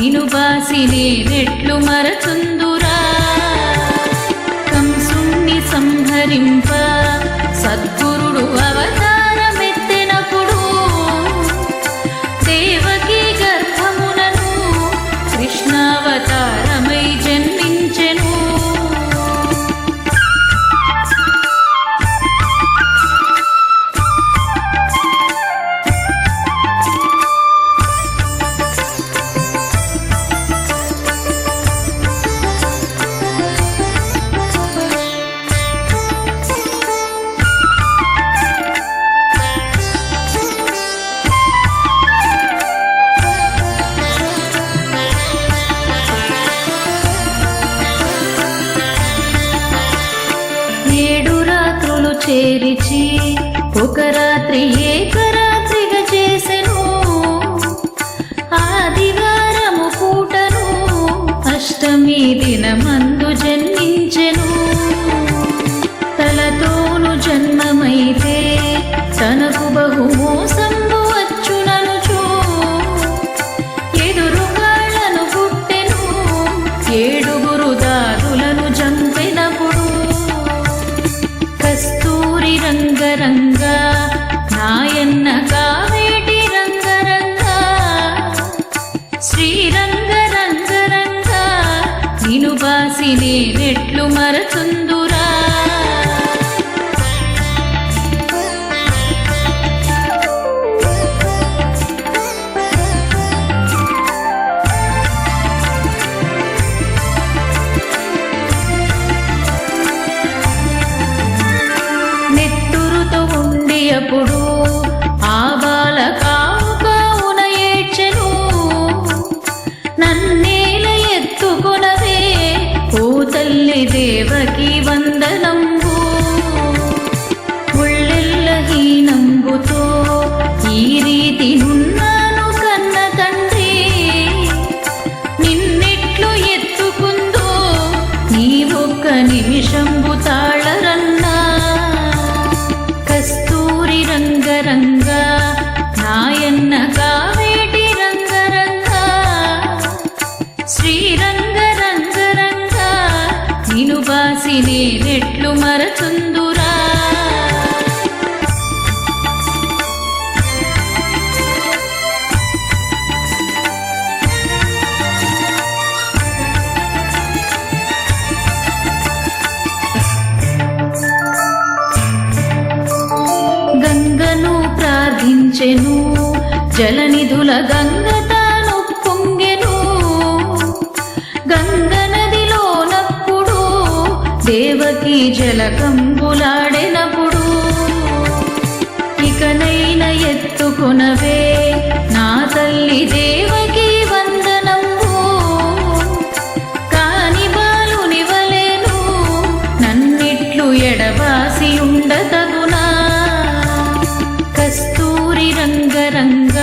నిను బాసి నేనెట్లు మరచుందురా కంసుణ్ణి సంహరింప సద్గురుడు అవతారమెత్తెనప్పుడు దేవకీ గర్భమునను కృష్ణావతారమై జన్మించెను చేరిచి ఒక రాత్రి ఏకరాత్రిగా చేసెను ఆదివారము పూటను అష్టమి దినమందు జన్మించెను తలతోను జన్మమైతే తనకు బహు మోసంబు వచ్చుననుచు ఎదురుగాళ్లను పుట్టెను ఏడుగురు దాదులను చంపెనప్పుడు కస్తూరి రంగరంగ నాయన్న కావేటి రంగరంగ శ్రీరంగ రంగరంగ నిను బాసి నేనెట్లు మరచుందురా అప్పుడు ఆ బాల కావున ఏడ్చెను నన్నేల ఎత్తుకొనవే ఓ తల్లి దేవకి వందనంబు ఉళ్ళెల్ల హీనంబుతో ఈ రీతి నున్నాను కన్న తండ్రి నిన్నెట్లు ఎత్తుకుందో నీ ఒక్క నిమిషంబు తాళరన్నా కస్తూరి రంగరంగ నాయన్న కావేటి రంగరంగ శ్రీరంగ రంగరంగ నిను బాసి నేనెట్లు మరచుందురా గంగను ప్రార్థించెను జలనిధుల గంగ తాను పొంగెను గంగ నదిలోనప్పుడు దేవకి జలకంబులాడెనప్పుడు ఇకనైన ఎత్తుకొనవే నా తల్లి దేవకి వందనంబు కాని బాలుని వలెను నన్నిట్లు ఎడబాసి ఉండతగునా కస్తూరి రంగరంగ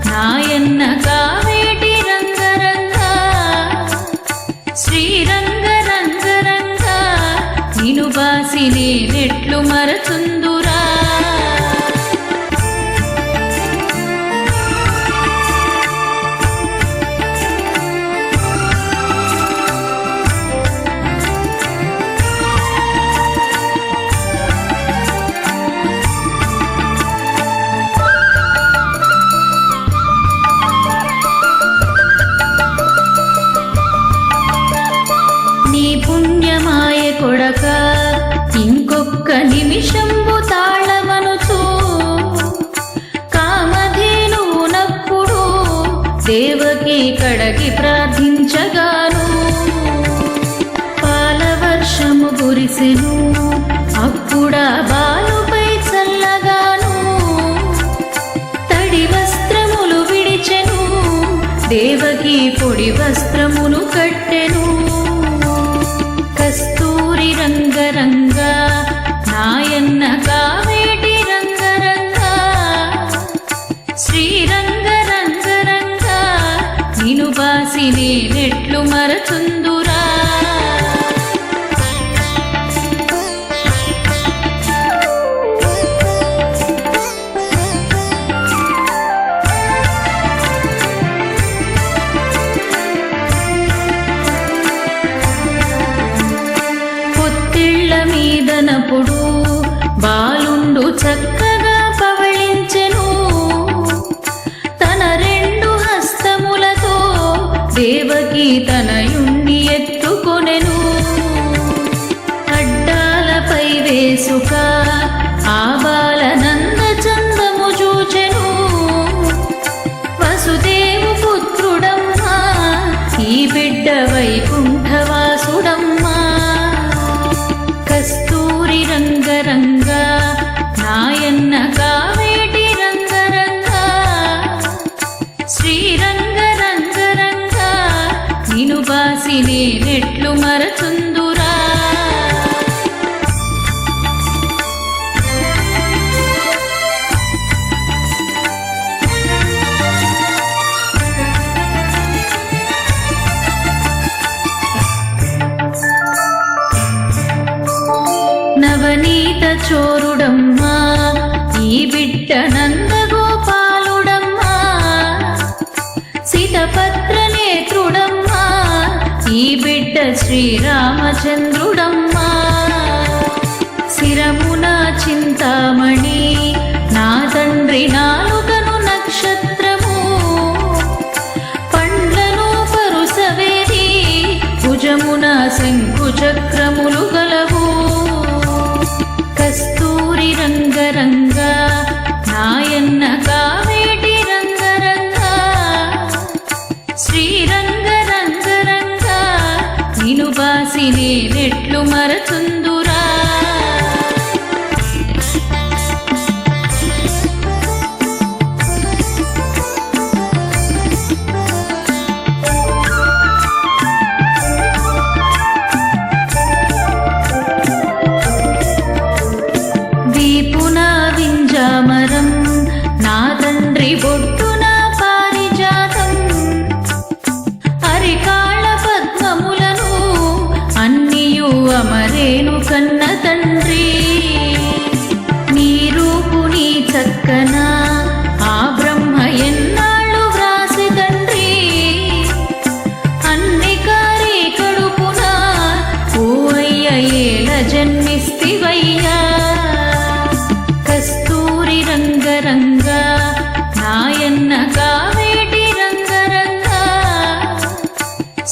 నాయన్న కావేటి రంగరంగ శ్రీరంగ రంగరంగ నిను బాసి నేనెట్లు మరచుందురా పుణ్యమాయ కొడక ఇంకొక్క నిమిషంబు తాళమనుచు కామధేనునప్పుడు దేవకి కడకి ప్రార్థించగాను పాలవర్షము కురిసెను అప్పుడా బాలుపై చల్లగాను తడి వస్త్రములు విడిచెను దేవకి పొడి వస్త్రమును కట్టెను కస్తూరి రంగరంగ నాయన్న కావేటి రంగరంగ శ్రీరంగ రంగరంగ నిను బాసి నేనెట్లు మరచుందురా దేవకీ తనయుణ్ణి ఎత్తుకొనెను. అడ్డాలపై వేసుక ఆ బాలనంద చందము చూచెను. వసుదేవు పుత్రుడమ్మా ఈ బిడ్డ వైకుంఠవాసుడమ్మా. కస్తూరి రంగరంగా నాయన్న కావేటి రంగరంగా. శ్రీరంగ రంగరంగా నిను బాసి నేనెట్లు మరచుందురా. నవనీత చోరుడమ్మా ఈ బిడ్డ నందగోపాలుడమ్మా. సీతపత్ర నేత్రుడమ్మా ఈ బిడ్డ శ్రీరామచంద్రుడమ్మా. శిరమున చింతామణి నా తండ్రి నాలుకను నక్షత్రము. పండ్లను పరుసవేది భుజమున శంకు చక్రములు గలవు. కస్తూరి రంగరంగా నాయన్న కావేటి రంగరంగా. శ్రీరంగ రంగరంగా నిను బాసి నేనెట్లు మరచుందురా. దీపున వింజామరం నా తండ్రి బొట్టున పారిజాతం. అరికాళ్ళ పద్మములను అన్నియు అమరేను కన్న తండ్రి. నీ రూపు నీ చక్కన ఆ బ్రహ్మ ఎన్నాళ్ళు వ్రాసి తండ్రి. అన్ని కారి కడుపున ఓ అయ్య ఏల జన్మిస్తివయ్యా. కస్తూరి రంగరంగా నాయన్న కావేటి రంగరంగా.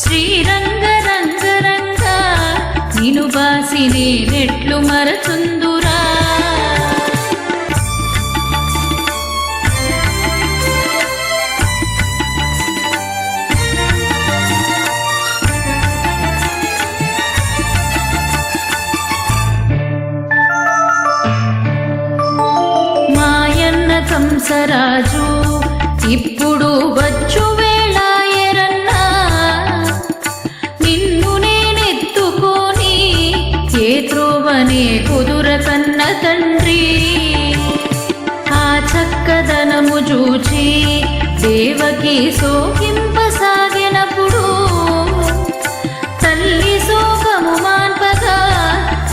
శ్రీరంగ రంగరంగా నిను బాసి నేనెట్లు మరచుందురా. మాయన్న కంసరాజు ఇప్పుడు వచ్చు వేళాయరన్నా. నిన్ను నేనెత్తుకొని ఏ త్రోవనే కుదుర కన్న తండ్రి. ఆ చక్కదనము చూచి దేవకి సోకింపసాగినప్పుడు తల్లి శోకము మాన్పగా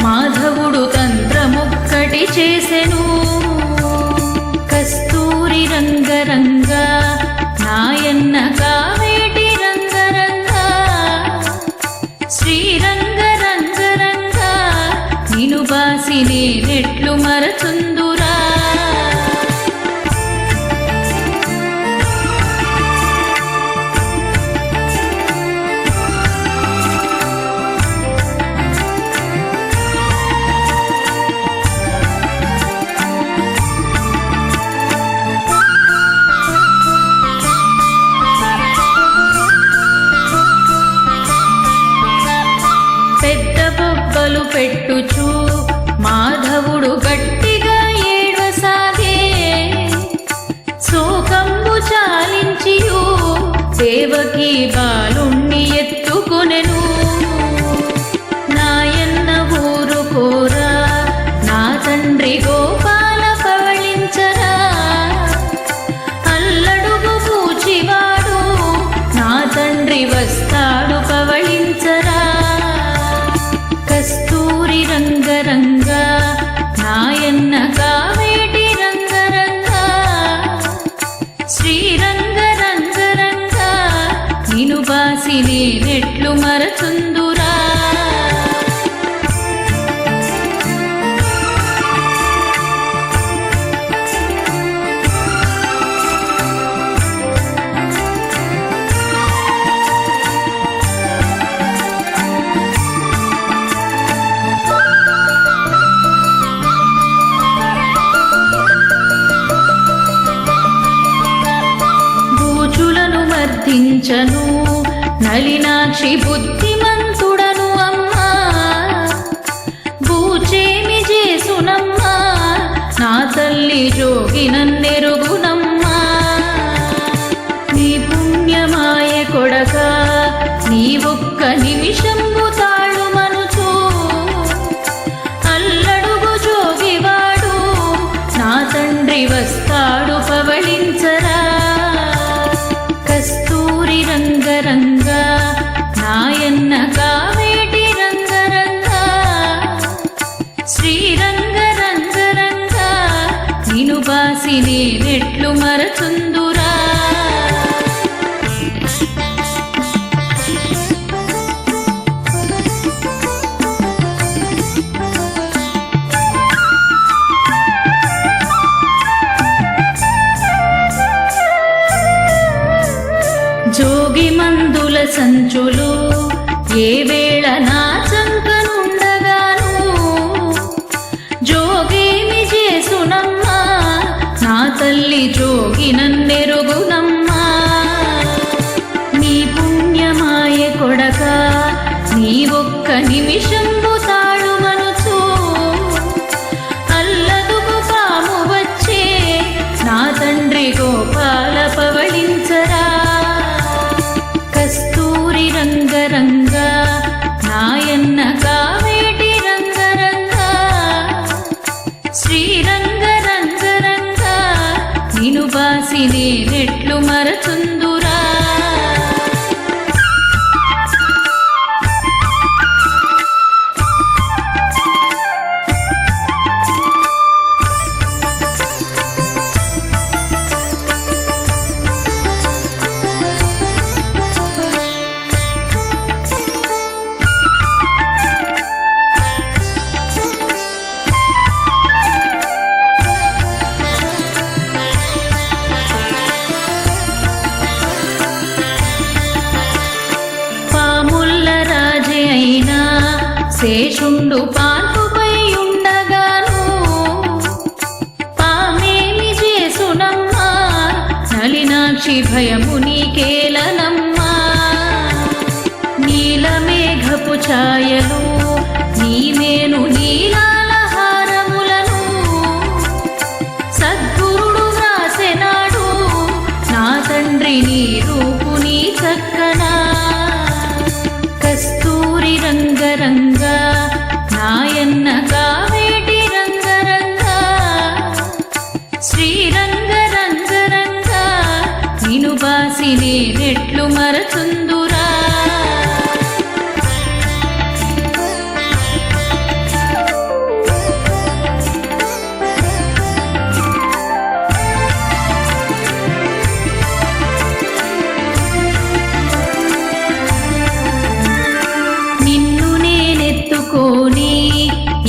మాధవుడు తంత్రముక్కటి చేసెను. కస్తూరి రంగరంగా నాయన్న కావేటి రంగరంగా. శ్రీరంగ రంగరంగా నిను బాసి నేనెట్లు మరచుందురా. పెద్ద బొబ్బలు పెట్టుచు మాధవుడు గట్టిగా ఏడవసాగే. శోకంబు చాలించియు దేవకి బాలుణ్ణి ఎత్తుకొనెను. నాయన్న ఊరుకోరా నా తండ్రి గోపాల పవళించరా. అల్లడుగు పూచివాడు నా తండ్రి వస్తాడు పవళించరా. కస్తూరి రంగరంగా నాయన్న కావేటి రంగరంగా. శ్రీరంగ రంగరంగా నిను బాసి నేనెట్లు మరచుందురా. కరుణించను నలినాక్షి బుద్ధిమంతుడను అమ్మా బూచేమి చేసునమ్మా నా తల్లి జోగి నన్నెరుగునమ్మా నీ పుణ్యమాయ కొడక నీ ఒక్క నిమిషంబు తాళు మనుచు అల్లడుగు జోగివాడు నా తండ్రి వస్తాడు పవళించరా కస్తూరి రంగరంగ నాయన్న కావేటి రంగరంగ శ్రీరంగ రంగరంగ నిను బాసి నేనెట్లు మరచుందురా జోగి మందుల సంచులు ఏ వేళ నా చంకనుండగాను జోగేమి చేసునమ్మా నా తల్లి జోగి నన్నెరుగునమ్మా నీ పుణ్యమాయ కొడక నీ ఒక్క నిమిషంబు తాళు మనుచు అల్లదుకు పాము వచ్చే నా తండ్రి గోపాల పవళించరా కస్తూరి రంగరంగ నాయన్న కావేటి రంగరంగ శ్రీరంగ రంగరంగ నిను బాసి నేనెట్లు మరచుందురా శేషుండు పాన్పుపై ఉండగాను పామేమి చేసునమ్మా నలినాక్షి భయము నీకేలనమ్మా నీలమేఘపు ఛాయలు నీమేను నీలాల హారములను సద్గురుడు వ్రాసెనాడు నా తండ్రి నీ రూపు నీ చక్కనా కస్తూరి రంగరంగ నాయన్న కావేటి రంగరంగ శ్రీరంగ రంగరంగ నిను బాసి నేనెట్లు మరచుందురా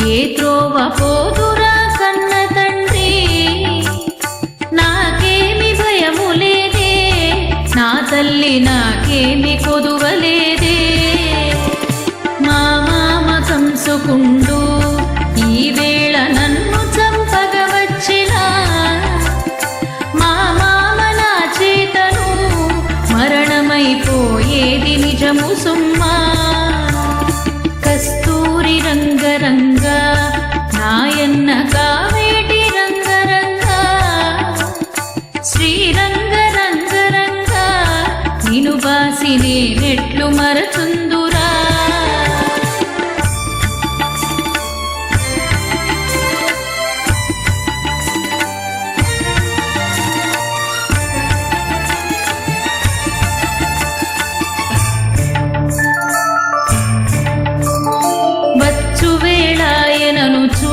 ఏ త్రోవ పోదురా కన్న తండ్రి నాకేమి భయము లేదే నా తల్లి నాకేమి కొదువలేదే మా మామ కంసుకుండు ఈ వేళ నన్ను చంపగవచ్చిన మా మామ నా చేతను మరణమైపోయేది నిజము సుమ్మా కస్తూరి రంగరంగ నాయన్న కావేటి రంగరంగ శ్రీరంగ రంగరంగ నిను బాసి నేనెట్లు మరచుందురా వేళాయననుచు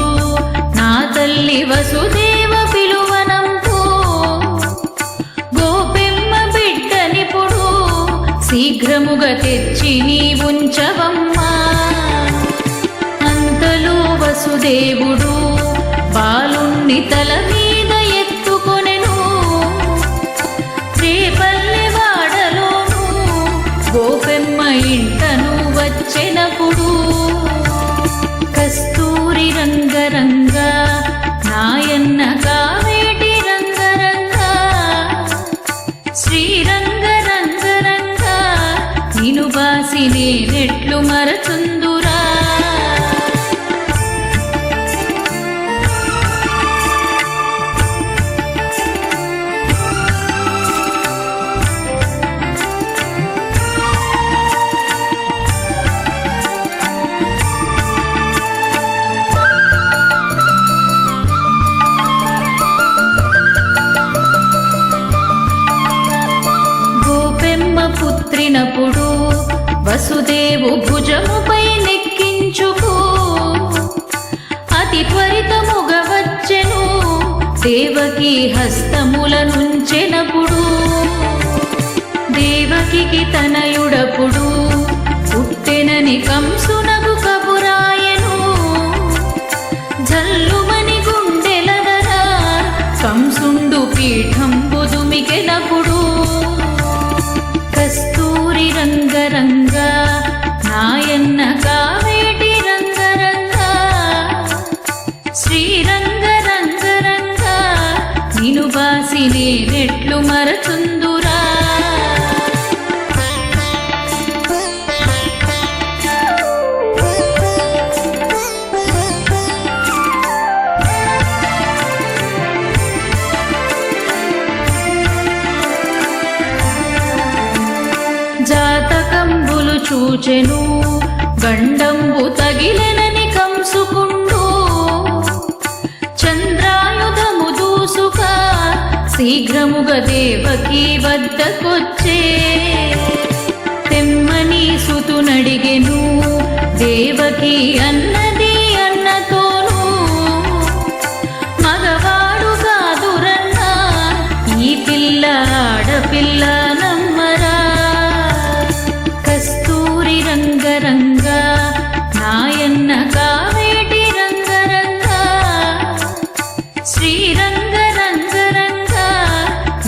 నా తల్లి వసుదేవ పిలువనంపు గోపెమ్మ బిడ్డనిపుడు శీఘ్రముగా తెచ్చి నీ ఉంచవమ్మా అంతలో వసుదేవుడు బాలుణ్ణి తల మీద ఎత్తుకొనెను రేపల్లె వాడలోను గోపెమ్మ ఇంటను వచ్చెనప్పుడు కస్తూరి రంగరంగ నాయన్న కావేటి రంగరంగ శ్రీరంగ రంగరంగ నిను బాసి నేనెట్లు మరచుందురా. పుత్రినప్పుడు వసుదేవు భుజముపై నెక్కించుకు అతి త్వరితముగా వచ్చెను. దేవకి హస్తముల నుంచెనప్పుడు దేవకికి తనయుడప్పుడు పుట్టెనని కంసునకు కబురాయెను. జల్లుమని గుండెలదరా కంసుండు పీఠంబు దుమికెనప్పుడు కస్తూరి రంగరంగ నాయన్న కావేటి రంగరంగ శ్రీరంగ రంగరంగ నిను బాసి నేనెట్లు మరచుందురా. జాతకంబులు చూచెను గండంబు తగిలెనని కంసుకుండు. చంద్రాయుధము దూసుక శీఘ్రముగా దేవకి వద్దకొచ్చే. తెమ్మని సుతునడిగెను దేవకి అన్నది అన్నతోను. మగవాడు కాదురన్నా ఈ పిల్ల ఆడపిల్ల నమ్మరా. కస్తూరి రంగరంగ నాయన్న కావేటి రంగరంగ శ్రీరంగ రంగరంగ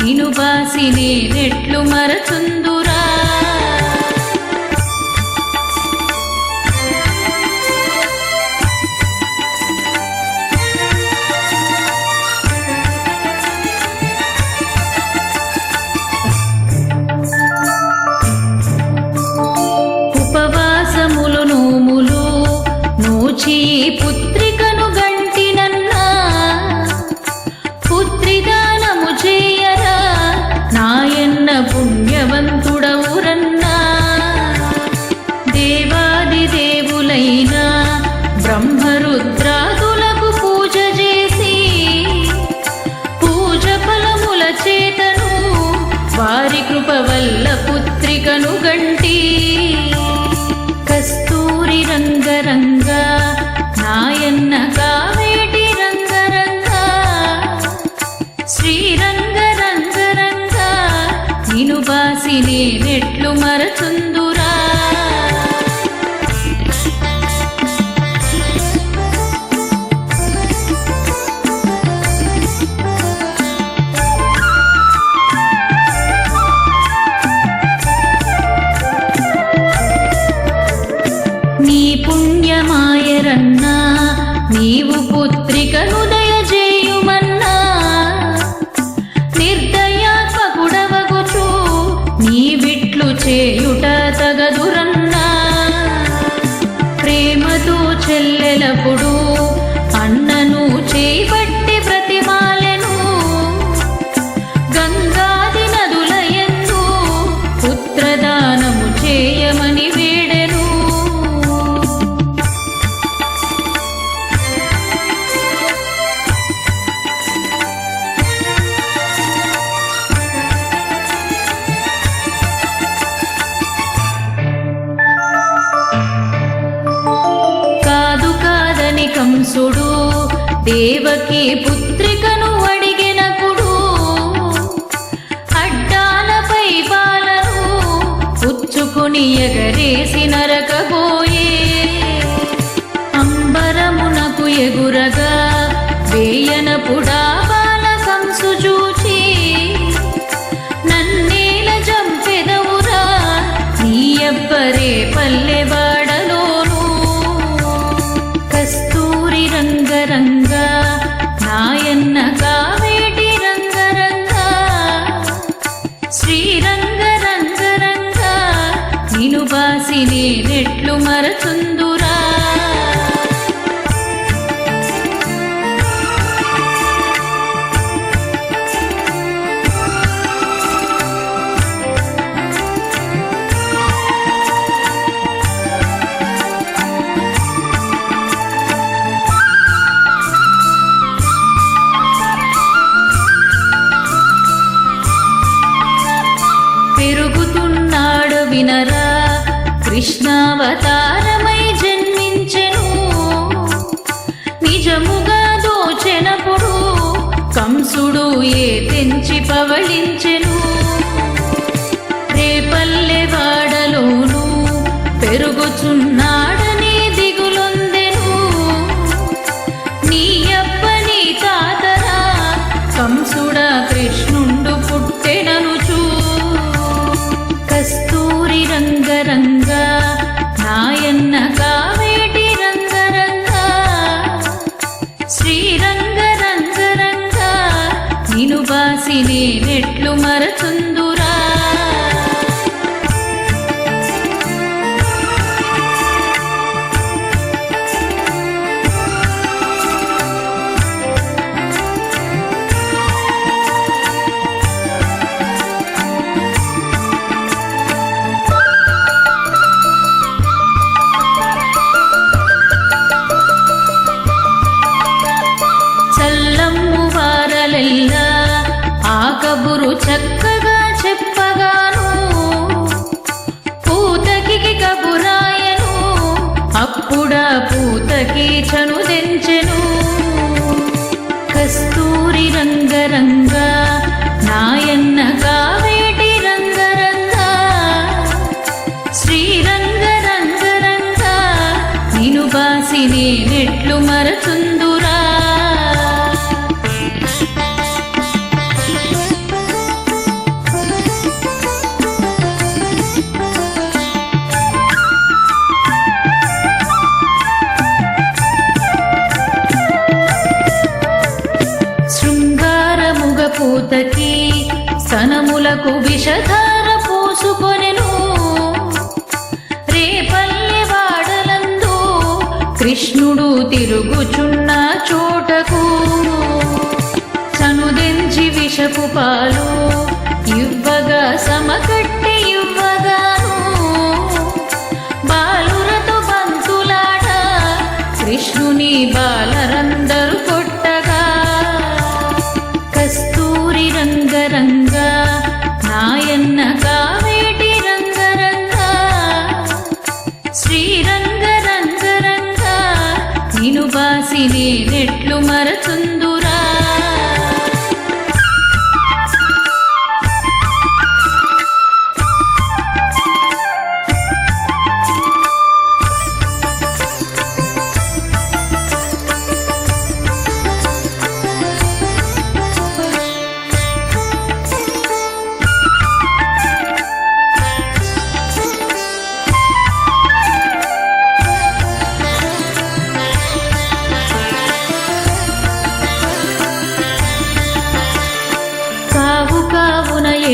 నిను బాసి నేనెట్లు మరచుందురా. ఉపవాసములు నోములు నోచి పుత్రికను గంటినన్నా. పుత్రిదానము చేయరా నాయన్న పుణ్యవంతుడవురన్నా. దేవాది దేవులైన బ్రహ్మరుద్రాదులకు పూజ చేసి పూజ ఫలముల చేతను వారి కృప వల్ల పుత్రికను గంటి. కస్తూరి రంగరంగ నాయన్న కావేటి రంగరంగ శ్రీరంగ రంగరంగ నిను బాసి నేనెట్లు మరచుందురా. నీ పుణ్యమాయరన్నా నీవు పుత్రికను దయచేయుమన్నా. నిర్దయాత్మకుడవగుచు నీ విట్లు చేయుట తగదురన్నా. ప్రేమతో చెల్లెలప్పుడు అన్నను చేపట్టి ప్రతిమాలెను. గంగాది నదులయందు పుత్రదానము చేయమని వేడెను. కాదు కాదని కంసుడు దేవకి పుత్రికను అడిగినప్పుడు అడ్డాలపై బాలను పుచ్చుకుని ఎగరేసి నరకబోయే. అంబరమునకు ఎగురగా వేయనపుడా బాల కంసు చూచి నన్నేల జంపెదవురా నీ అబ్బరే పల్లెవాడలోను. కస్తూరి రంగరంగ నాయన్న కావేటి రంగరంగ శ్రీరంగ రంగరంగ నిను బాసి నేనెట్లు మరచుందురా. పెరుగుతున్నాడు వినరా, కృష్ణావతారమై జన్మించెను. నిజముగా దోచెనప్పుడు కంసుడు ఏ తెంచి పవళించెను. రేపల్లె వాడలోను పెరుగుచున్నాడని దిగులొందెను. నీ అప్పని తాతరా కంసుడా కృష్ణుండు పుట్టెననుచు. కస్తూరి రంగరంగ నాయన్న కావేటి రంగరంగ, శ్రీరంగ రంగరంగ నిను బాసి నేనెట్లు మరచుందురా. ఆ కబురు చక్కగా చెప్పగాను, పూతకి కబురాయను. అప్పుడా పూతకి చనుదెంచెను. కస్తూరి రంగరంగ నాయన్న కావేటి రంగరంగ, శ్రీరంగ రంగరంగ నిను బాసి నేనెట్లు మరచుందురా. పూతకి స్తనములకు విషధార పూసుకొనెను. రేపల్లె వాడలందు కృష్ణుడు తిరుగుచున్న చోటకు చనుదెంచి విషపు పాలు ఇవ్వగా సమకట్టి ఇవ్వగాను. బాలురతో బంతులాట కృష్ణుని బాలరందరు కొట్టగా. కస్తూరి రంగరంగ నాయన్న కావేటి రంగరంగ, శ్రీరంగ రంగరంగ నిను బాసి నేనెట్లు మరచుందురా.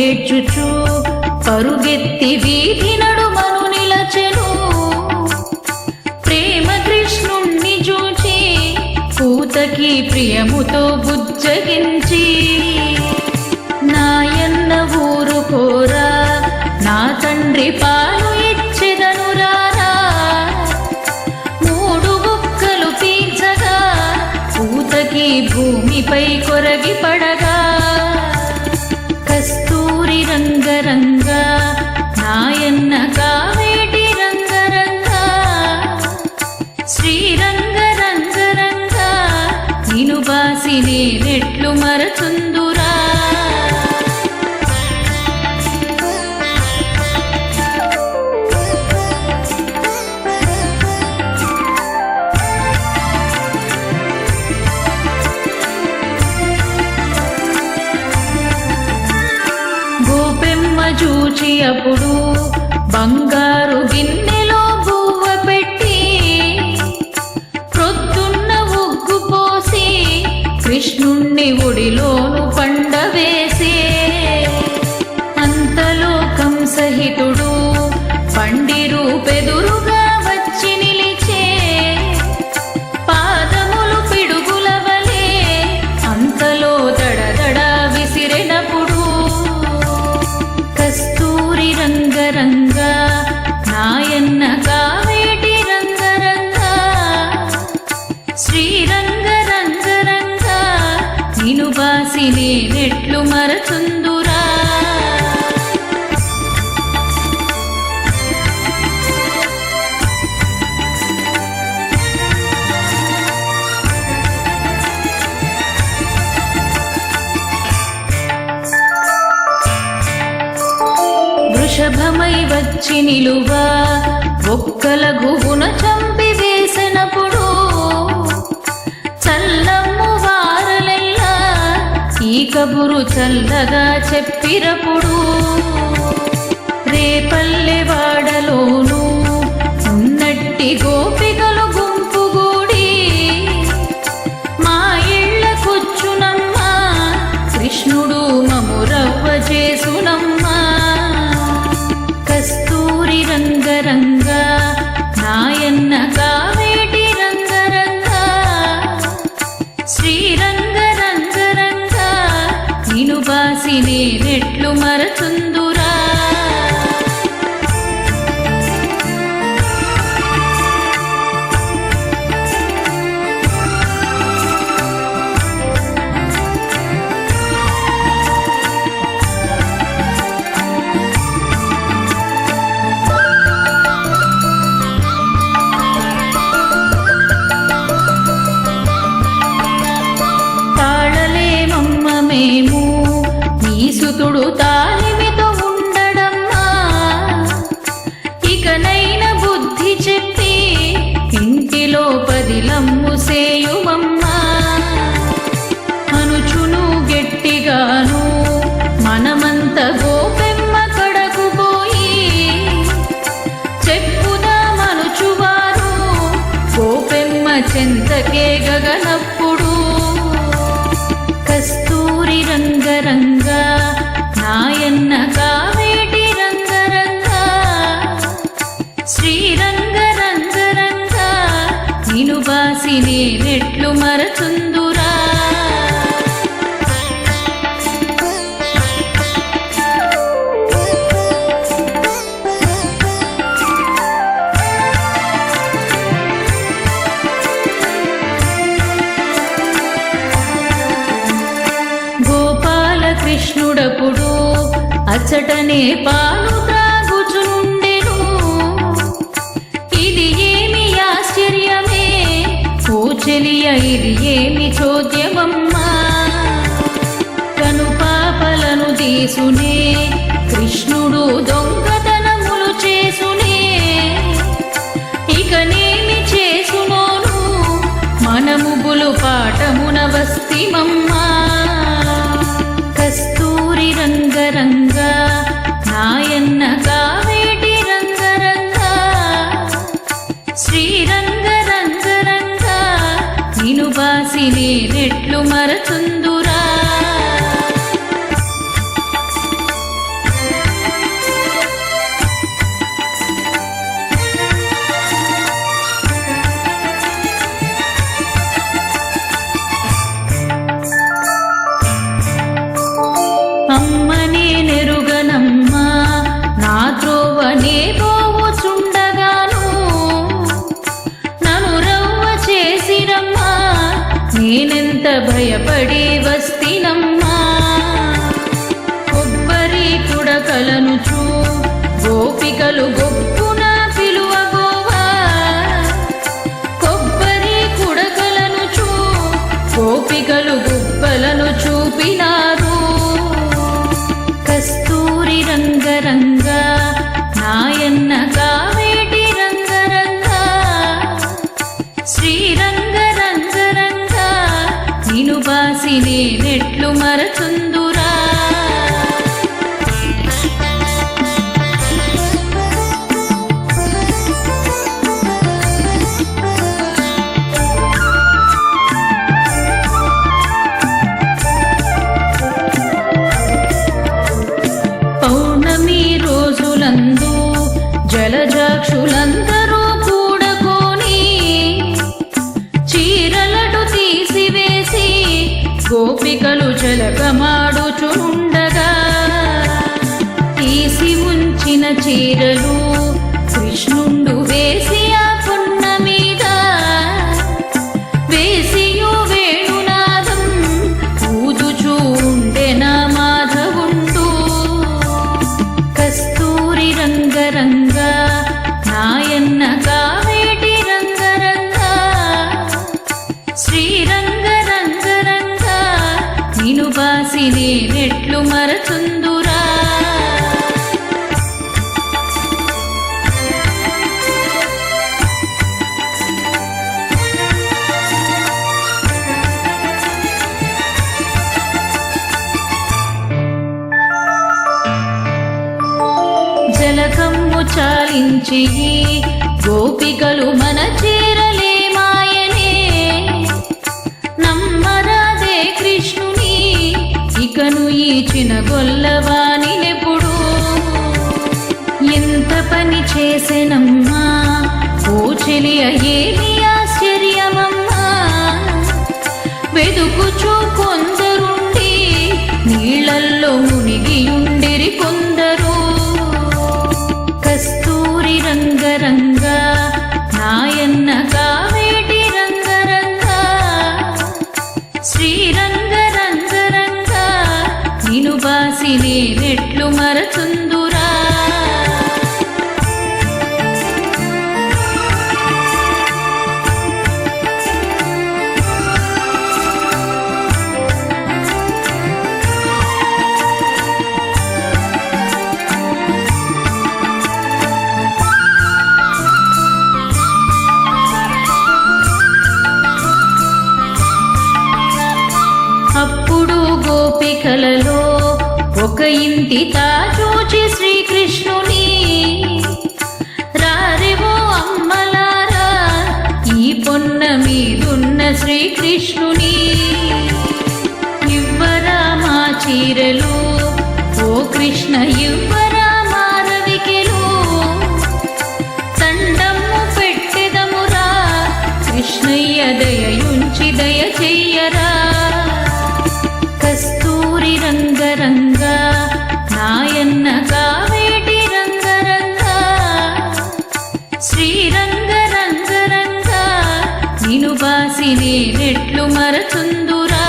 ఏడ్చుచు పరుగెత్తి వీధి నడుమను నిలచెను. ప్రేమ కృష్ణుణ్ణి చూచి పూతకి ప్రియముతో బుజ్జగించి, నాయన్న ఊరుకోరా నా తండ్రి పాలు ఇచ్చెదను రారా. 3 బుక్కలు పీల్చగా పూతకి భూమిపై కొరగి పడగా. కస్తూరి రంగరంగ నాయన్న కావేటి రంగరంగ, శ్రీరంగ రంగరంగ నిను బాసి నేనెట్లు మరచుందురా. చూచి అప్పుడు బంగారు గిన్నెలో బువ్వ పెట్టి, ప్రొద్దున్న ఉగ్గు పోసి కృష్ణుణ్ణి ఒడిలోను పండవేసే. అంతలో కంసహితుడు పండి పెదురుగా వచ్చి నిలిచే పాదములు పిడుగుల వలె అంతలో దడదడ విసిరెనప్పుడు కస్తూరి రంగరంగ నాయన్న కావేటి రంగరంగ శ్రీరంగ రంగరంగ నిను బాసి నేనెట్లు మరచుందురా వృషభమై వచ్చి నిలువా ఒక్కల గుబున చంపి వేసినప్పుడు చల్లమ్ము వారలెల్లా ఈ కబురు చల్లగా చెప్పిరప్పుడు రేపల్లె వాడలోను ఉన్నట్టి గోపికలు గుంపుగూడి మా ఇళ్ళకొచ్చునమ్మా కృష్ణుడు మమురవ్వ చేసునమ్మా కస్తూరి రంగరంగ నాయన్న కావేటి రంగరంగ శ్రీరంగ రంగరంగ నిను బాసి నేనెట్లు మరచుందురా మేము నీ సుతుడు తాలిమితో ఉండడమ్మా ఇకనైన బుద్ధి చెప్పి ఇంటిలో పదిలమ్ము సేయుమమ్మా అనుచును గట్టిగాను మనమంత గోపెమ్మ కడకు పోయి చెప్పుదామనుచువారు గోపెమ్మ చెంతకే గగనప్పుడు కస్తూరి రంగరంగ నాయన్న కావేటి రంగరంగ శ్రీరంగ రంగరంగ నిను బాసి నేనెట్లు మరచుందురా కృష్ణుడప్పుడు అచ్చటనే పాలు త్రాగుచుండెను ఇది ఏమి ఆశ్చర్యమే ఓ చెలియ ఇది ఏమి చోద్యమమ్మా కను పాపలను తీసునే కృష్ణుడు దొంగతనములు చేసునే ఇకనేమి చేసునోను మనముబులు పాఠమున వస్తిమమ్మా కస్తూరి రంగరంగ నాయన్న కావేటి రంగరంగ శ్రీరంగ రంగరంగ నిను బాసి నేనెట్లు మరచుందురా అమ్మనే నెరుగనమ్మా నా త్రోవనే పోవుచుండగాను నన్ను రవ్వ చేసిరమ్మా నేనెంత భయపడి వస్తినమ్మా కొబ్బరి కుడకలనుచు గోపికలు గొప్పున పిలువగోవా కొబ్బరి కుడకలనుచు గోపికలు గుబ్బలను చూపినారు కస్తూరి రంగరంగ నాయన్న కావేటి రంగరంగ శ్రీరంగ రంగరంగ నిను బాసి నేనెట్లు మరచుందురా జలజ గోపబాక్షులందరూ కూడకొని చీరలటు తీసివేసి గోపికలు జలకమాడుచుండగా తీసి ఉంచిన చీరలు కృష్ణుండు వేసి ఆ పొన్న మీద వేసియో వేణునాదం ఊదుచూ ఉండెనా మాధవుండు. కస్తూరి రంగరంగ నాయన్న కావేటి రంగరంగ శ్రీరంగ రంగరంగ నిను బాసి నేనెట్లు మరచుందురా. జలకమ్ము చాలించి గోపికలు మన చీరలే మాయనే నమ్మరాదే కృష్ణుని ఇకను ఈ చినగొల్లవానినెప్పుడు. ఎంత పని చేసెనమ్మా ఓ చెలియ ఏమి ఆశ్చర్యమమ్మా వెదుకుచూ కొందరుండి నీళ్ళల్లో మునిగియుండిరి కొందరు. కస్తూరి రంగరంగ నాయన్న కావేటి రంగరంగ శ్రీరంగ రంగరంగ నిను బాసి నేనెట్లు మరచుందురా. అప్పుడు గోపికలలో ఒక ఇంటి తాచూచి శ్రీకృష్ణుని రారెవో అమ్మలారా ఈ పొన్న మీదున్న శ్రీకృష్ణుని ఇవ్వరా మా చీరలు ఓ కృష్ణ ఇవ్వరా మా రవికెలు దండము పెట్టెదమురా కృష్ణయ్య దయయుంచి దయ చెయ్యరా. కస్తూరి రంగరంగ నాయన్న కావేటి రంగరంగ శ్రీరంగ రంగరంగ నిను బాసి నేనెట్లు మరచుందురా.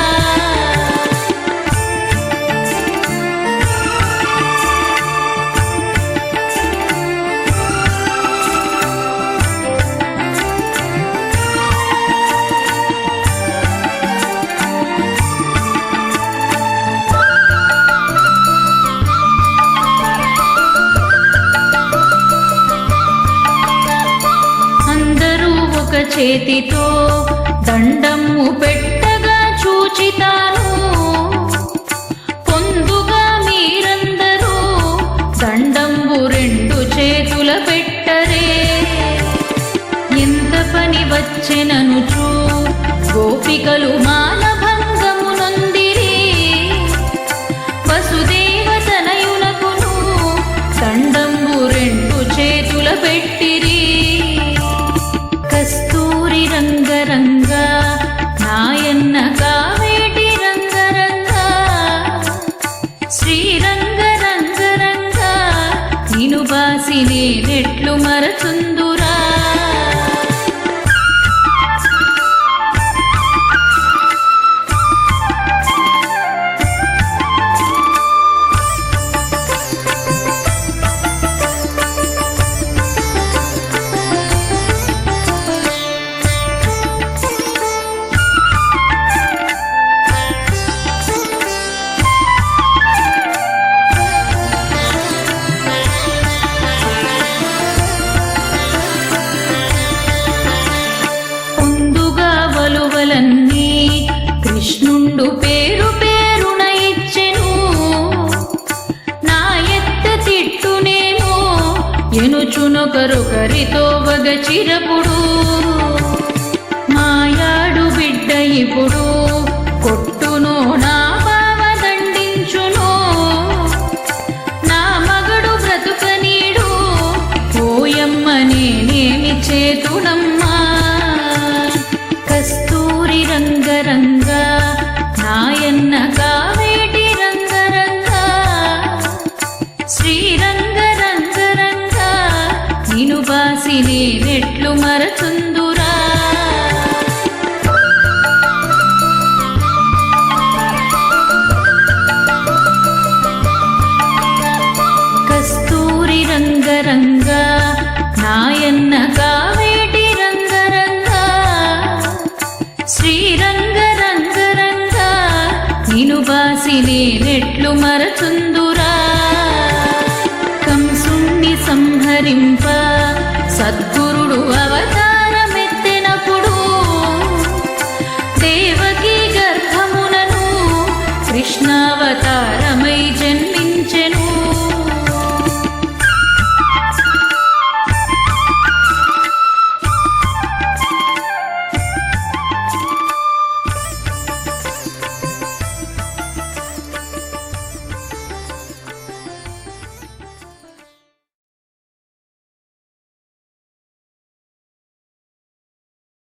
ఒక చేతితో దండము పెట్టగా చూచితాను పొందుగా మీరందరూ దండంబు రెండు చేతుల పెట్టరే. ఎంత పని వచ్చెననుచు గోపికలు మానభంగము నొందిరి వసుదేవ తనయునకును దండంబు రెండు చేతుల పెట్టిరి. కస్తూరి రంగరంగ నాయన్న కావేటి రంగరంగ శ్రీరంగ రంగరంగ నిను బాసి నేనెట్లు మరచుందురా. కృష్ణుండు పేరు పేరున ఇచ్చెను నా ఎత్త తిట్టునేమో ఎనుచునొకరొకరితో వగచిరపుడు మాయాడు బిడ్డ ఇప్పుడు కొట్టును నా బావ దండించును నా మగడు బ్రతుకనీడు ఓయమ్మ నేనేమి చేతుడమ్మా కస్తూరి రంగరంగ నాయన్న కావేటి రంగరంగ శ్రీరంగ రంగరంగ నిను బాసి నేనెట్లు మరచుందు